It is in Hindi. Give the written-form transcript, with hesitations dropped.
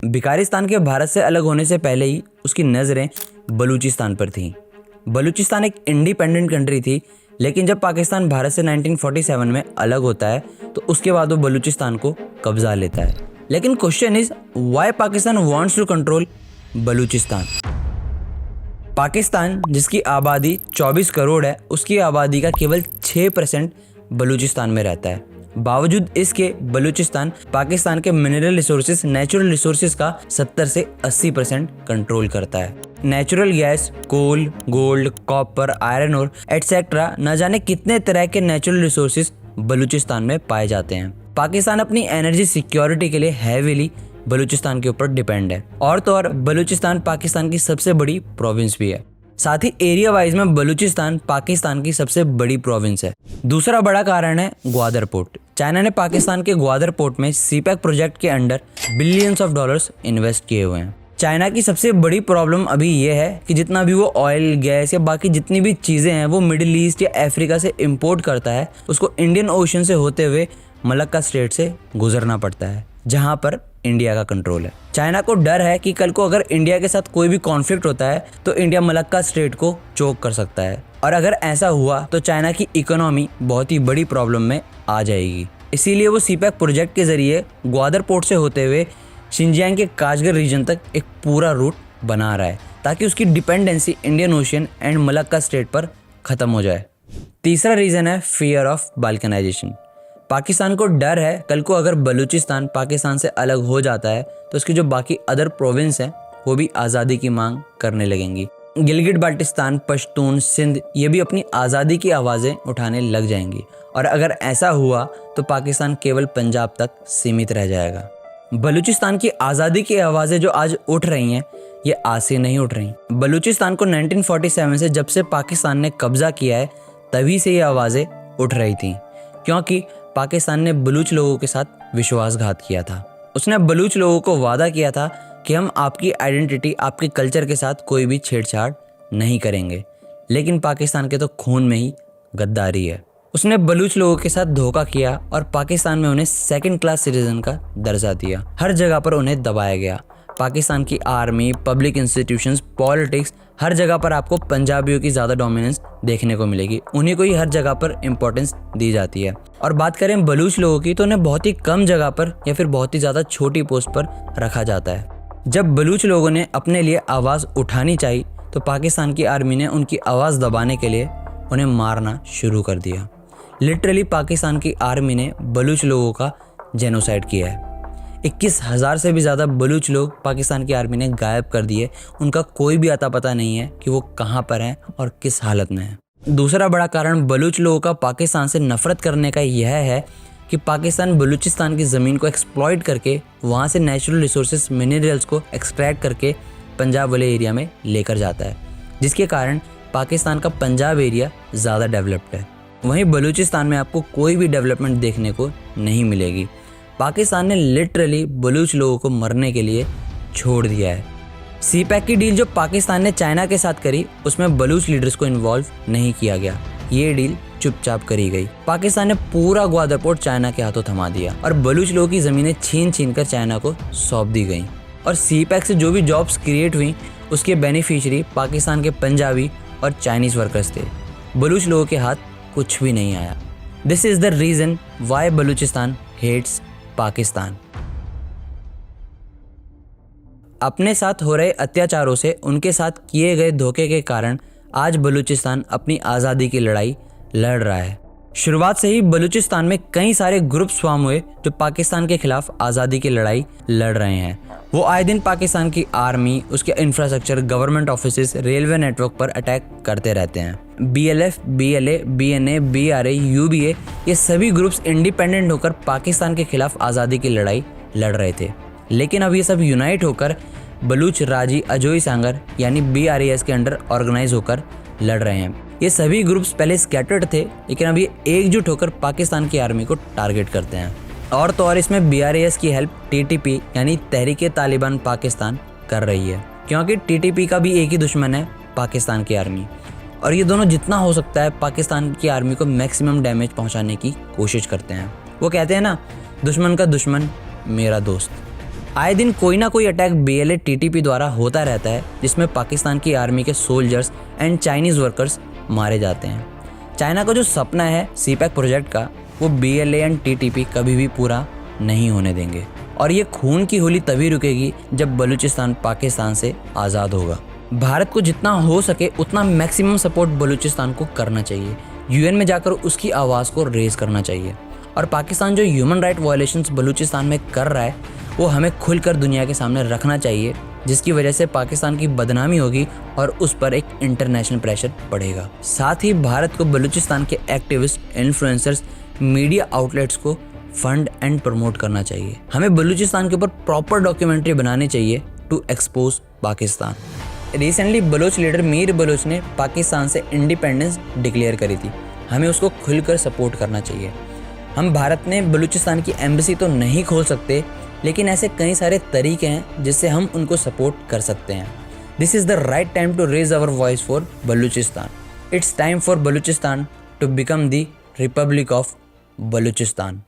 बिकारिस्तान के भारत से अलग होने से पहले ही उसकी नज़रें बलूचिस्तान पर थीं। बलूचिस्तान एक इंडिपेंडेंट कंट्री थी, लेकिन जब पाकिस्तान भारत से 1947 में अलग होता है तो उसके बाद वो बलूचिस्तान को कब्जा लेता है। लेकिन question is why Pakistan wants to control Balochistan. Pakistan जिसकी आबादी 24 करोड़ है, उसकी आबादी का केवल 6% बलूचिस्तान में रहता है। बावजूद इसके बलूचिस्तान पाकिस्तान के मिनरल रिसोर्सेज, नेचुरल रिसोर्सेज का 70 से 80% कंट्रोल करता है। Natural gas, coal, gold, copper, iron ओर एटसेट्रा न जाने कितने तरह के नेचुरल रिसोर्सेज बलूचिस्तान में पाए जाते हैं। पाकिस्तान अपनी एनर्जी सिक्योरिटी के लिए हैवीली बलूचिस्तान के ऊपर डिपेंड है। और तो और बलूचिस्तान पाकिस्तान की सबसे बड़ी प्रोविंस भी है। साथ ही एरिया वाइज में बलूचिस्तान पाकिस्तान की सबसे बड़ी प्रोविंस है। दूसरा बड़ा कारण है ग्वादर पोर्ट। चाइना ने पाकिस्तान के ग्वादर पोर्ट में सीपैक प्रोजेक्ट के under billions of dollars invest किए हुए हैं। चाइना की सबसे बड़ी प्रॉब्लम अभी ये है कि जितना भी वो ऑयल, गैस या बाकी जितनी भी चीज़ें हैं वो मिडिल ईस्ट या अफ्रीका से इंपोर्ट करता है, उसको इंडियन ओशन से होते हुए मलक्का स्ट्रेट से गुजरना पड़ता है, जहाँ पर इंडिया का कंट्रोल है। चाइना को डर है कि कल को अगर इंडिया के साथ कोई भी कॉन्फ्लिक्ट होता है तो इंडिया मलक्का स्ट्रेट को चोक कर सकता है, और अगर ऐसा हुआ तो चाइना की इकोनॉमी बहुत ही बड़ी प्रॉब्लम में आ जाएगी। इसीलिए वो सीपैक प्रोजेक्ट के जरिए ग्वादर पोर्ट से होते हुए शिनजियांग के काशगर रीजन तक एक पूरा रूट बना रहा है, ताकि उसकी dependency Indian ocean and Malacca strait पर ख़त्म हो जाए। तीसरा रीज़न है फियर ऑफ बाल्कनाइजेशन। पाकिस्तान को डर है कल को अगर बलूचिस्तान पाकिस्तान से अलग हो जाता है तो उसकी जो बाकी अदर प्रोविंस हैं वो भी आज़ादी की मांग करने लगेंगी। गिलगिट बाल्टिस्तान, पश्तून, सिंध ये भी अपनी आज़ादी की आवाज़ें उठाने लग जाएंगी, और अगर ऐसा हुआ तो पाकिस्तान केवल पंजाब तक सीमित रह जाएगा। बलूचिस्तान की आज़ादी की आवाज़ें जो आज उठ रही हैं ये आज से नहीं उठ रही। बलूचिस्तान को 1947 से जब से पाकिस्तान ने कब्जा किया है तभी से ये आवाज़ें उठ रही थी, क्योंकि पाकिस्तान ने बलूच लोगों के साथ विश्वासघात किया था। उसने बलूच लोगों को वादा किया था कि हम आपकी आइडेंटिटी, आपके कल्चर के साथ कोई भी छेड़छाड़ नहीं करेंगे, लेकिन पाकिस्तान के तो खून में ही गद्दारी है। उसने बलूच लोगों के साथ धोखा किया और पाकिस्तान में उन्हें सेकंड क्लास सिटीजन का दर्जा दिया। हर जगह पर उन्हें दबाया गया। पाकिस्तान की आर्मी, पब्लिक इंस्टीट्यूशंस, पॉलिटिक्स, हर जगह पर आपको पंजाबियों की ज़्यादा डोमिनेंस देखने को मिलेगी। उन्हीं को ही हर जगह पर इंपॉर्टेंस दी जाती है। और बात करें बलूच लोगों की तो उन्हें बहुत ही कम जगह पर या फिर बहुत ही ज़्यादा छोटी पोस्ट पर रखा जाता है। जब बलूच लोगों ने अपने लिए आवाज़ उठानी चाहिए तो पाकिस्तान की आर्मी ने उनकी आवाज़ दबाने के लिए उन्हें मारना शुरू कर दिया। लिटरली पाकिस्तान की आर्मी ने बलूच लोगों का जेनोसाइड किया है। 21,000 से भी ज़्यादा बलूच लोग पाकिस्तान की आर्मी ने गायब कर दिए। उनका कोई भी अता पता नहीं है कि वो कहाँ पर हैं और किस हालत में हैं। दूसरा बड़ा कारण बलूच लोगों का पाकिस्तान से नफरत करने का यह है कि पाकिस्तान बलूचिस्तान की ज़मीन को एक्सप्लॉइट करके वहाँ से नेचुरल रिसोर्सेज, मिनरल्स को एक्सट्रैक्ट करके पंजाब वाले एरिया में लेकर जाता है, जिसके कारण पाकिस्तान का पंजाब एरिया ज़्यादा डेवलप्ड है। वहीं बलूचिस्तान में आपको कोई भी डेवलपमेंट देखने को नहीं मिलेगी। पाकिस्तान ने लिटरली बलूच लोगों को मरने के लिए छोड़ दिया है। सीपैक की डील जो पाकिस्तान ने चाइना के साथ करी उसमें बलूच लीडर्स को इन्वॉल्व नहीं किया गया। ये डील चुपचाप करी गई। पाकिस्तान ने पूरा ग्वादर पोर्ट चाइना के हाथों थमा दिया और बलूच लोगों की ज़मीनें छीन कर चाइना को सौंप दी गई। और सीपैक से जो भी जॉब्स क्रिएट हुई उसके बेनिफिशियरी पाकिस्तान के पंजाबी और चाइनीज़ वर्कर्स थे। बलूच लोगों के हाथ कुछ भी नहीं आया। This is the reason why Balochistan hates Pakistan. अपने साथ हो रहे अत्याचारों से, उनके साथ किए गए धोखे के कारण आज बलूचिस्तान अपनी आज़ादी की लड़ाई लड़ रहा है। शुरुआत से ही बलूचिस्तान में कई सारे ग्रुप्स फॉर्म हुए जो पाकिस्तान के खिलाफ आज़ादी की लड़ाई लड़ रहे हैं। वो आए दिन पाकिस्तान की आर्मी, उसके infrastructure, government offices, railway network पर अटैक करते रहते हैं। BLF, BLA, BNA, BRA, UBA ये सभी ग्रुप्स इंडिपेंडेंट होकर पाकिस्तान के खिलाफ आज़ादी की लड़ाई लड़ रहे थे, लेकिन अब ये सब यूनाइट होकर बलूच राजी अजोई सांगर यानी BRAS के अंडर ऑर्गेनाइज होकर लड़ रहे हैं। ये सभी ग्रुप्स पहले स्कैटर्ड थे, लेकिन अब ये एकजुट होकर पाकिस्तान की आर्मी को टारगेट करते हैं। और तो और इसमें BRAS की हेल्प TTP यानी तहरीक-ए-तालिबान पाकिस्तान कर रही है, क्योंकि TTP का भी एक ही दुश्मन है, पाकिस्तान की आर्मी। और ये दोनों जितना हो सकता है पाकिस्तान की आर्मी को मैक्सिमम डैमेज पहुंचाने की कोशिश करते हैं। वो कहते हैं ना, दुश्मन का दुश्मन मेरा दोस्त। आए दिन कोई ना कोई अटैक BLA TTP द्वारा होता रहता है जिसमें पाकिस्तान की आर्मी के सोल्जर्स एंड चाइनीज़ वर्कर्स मारे जाते हैं। चाइना का जो सपना है CPEC प्रोजेक्ट का, वो BLA एंड TTP कभी भी पूरा नहीं होने देंगे और ये खून की होली तभी रुकेगी जब बलूचिस्तान पाकिस्तान से आज़ाद होगा। भारत को जितना हो सके उतना मैक्सिमम सपोर्ट बलूचिस्तान को करना चाहिए। UN में जाकर उसकी आवाज़ को रेज करना चाहिए और पाकिस्तान जो ह्यूमन राइट वायलेशंस बलूचिस्तान में कर रहा है वो हमें खुलकर दुनिया के सामने रखना चाहिए, जिसकी वजह से पाकिस्तान की बदनामी होगी और उस पर एक इंटरनेशनल प्रेशर पड़ेगा। साथ ही भारत को बलूचिस्तान के एक्टिविस्ट, इन्फ्लुएंसर्स, मीडिया आउटलेट्स को फंड एंड प्रमोट करना चाहिए। हमें बलूचिस्तान के ऊपर प्रॉपर डॉक्यूमेंट्री बनानी चाहिए to expose Pakistan. Recently Baloch leader Mir Baloch ने पाकिस्तान से इंडिपेंडेंस डिक्लेयर करी थी। हमें उसको खुलकर सपोर्ट करना चाहिए। हम भारत में बलूचिस्तान की एम्बेसी तो नहीं खोल सकते, लेकिन ऐसे कई सारे तरीके हैं जिससे हम उनको सपोर्ट कर सकते हैं। This is the right time to raise our voice for Balochistan. It's time for Balochistan to become the republic of Balochistan.